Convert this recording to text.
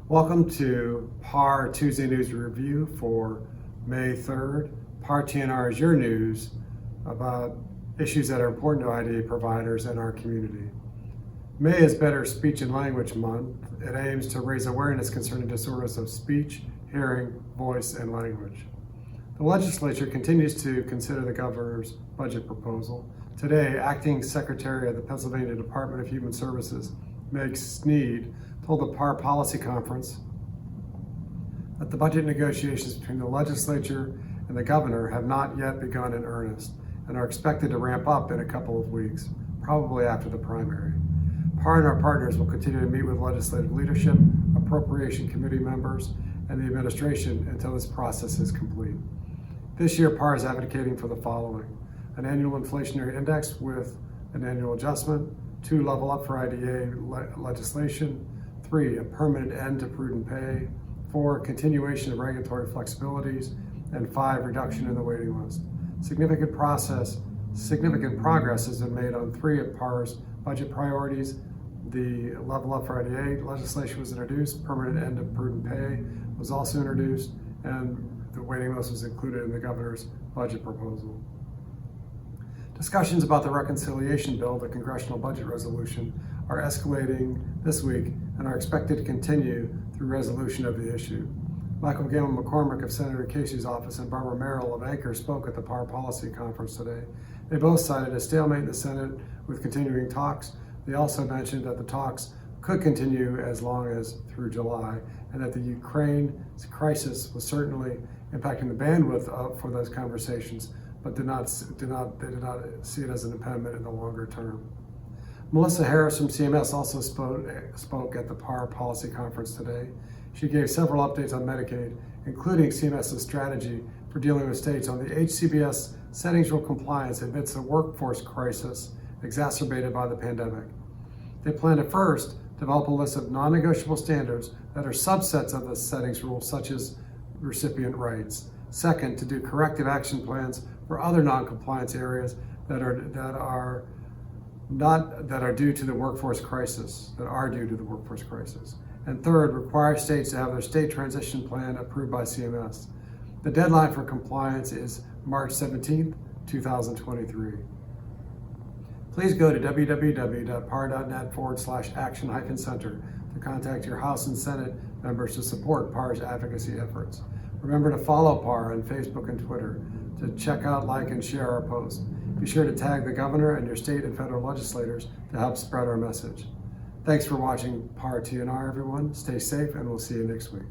Welcome to PAR Tuesday News Review for May 3rd. PAR TNR is your news about issues that are important to IDA providers and our community. May is Better Speech and Language Month. It aims to raise awareness concerning disorders of speech, hearing, voice, and language. The legislature continues to consider the governor's budget proposal. Today, Acting Secretary of the Pennsylvania Department of Human Services, Meg Sneed, told the PAR Policy Conference that the budget negotiations between the legislature and the governor have not yet begun in earnest and are expected to ramp up in a couple of weeks, probably after the primary. PAR and our partners will continue to meet with legislative leadership, appropriation committee members, and the administration until this process is complete. This year, PAR is advocating for the following: an annual inflationary index with an annual adjustment, 2, level up for IDA legislation, 3, a permanent end to prudent pay, 4, continuation of regulatory flexibilities, and 5, reduction in the waiting list. Significant progress has been made on 3 of PAR's budget priorities. The level up for IDA legislation was introduced, permanent end to prudent pay was also introduced, and the waiting list was included in the governor's budget proposal. Discussions about the reconciliation bill, the congressional budget resolution, are escalating this week and are expected to continue through resolution of the issue. Michael Galen McCormick of Senator Casey's office and Barbara Merrill of Anchor spoke at the PAR Policy Conference today. They both cited a stalemate in the Senate with continuing talks. They also mentioned that the talks could continue as long as through July, and that the Ukraine crisis was certainly impacting the bandwidth for those conversations, but they did not see it as an impediment in the longer term. Melissa Harris from CMS also spoke at the PAR Policy Conference today. She gave several updates on Medicaid, including CMS's strategy for dealing with states on the HCBS settings rule compliance amidst a workforce crisis exacerbated by the pandemic. They plan to first develop a list of non-negotiable standards that are subsets of the settings rule, such as recipient rights. Second, to do corrective action plans for other non-compliance areas that are due to the workforce crisis. And third, require states to have their state transition plan approved by CMS. The deadline for compliance is March 17th, 2023. Please go to www.par.net/action-center to contact your House and Senate members to support PAR's advocacy efforts. Remember to follow PAR on Facebook and Twitter, to check out, like, and share our posts. Be sure to tag the governor and your state and federal legislators to help spread our message. Thanks for watching PAR TNR, everyone. Stay safe, and we'll see you next week.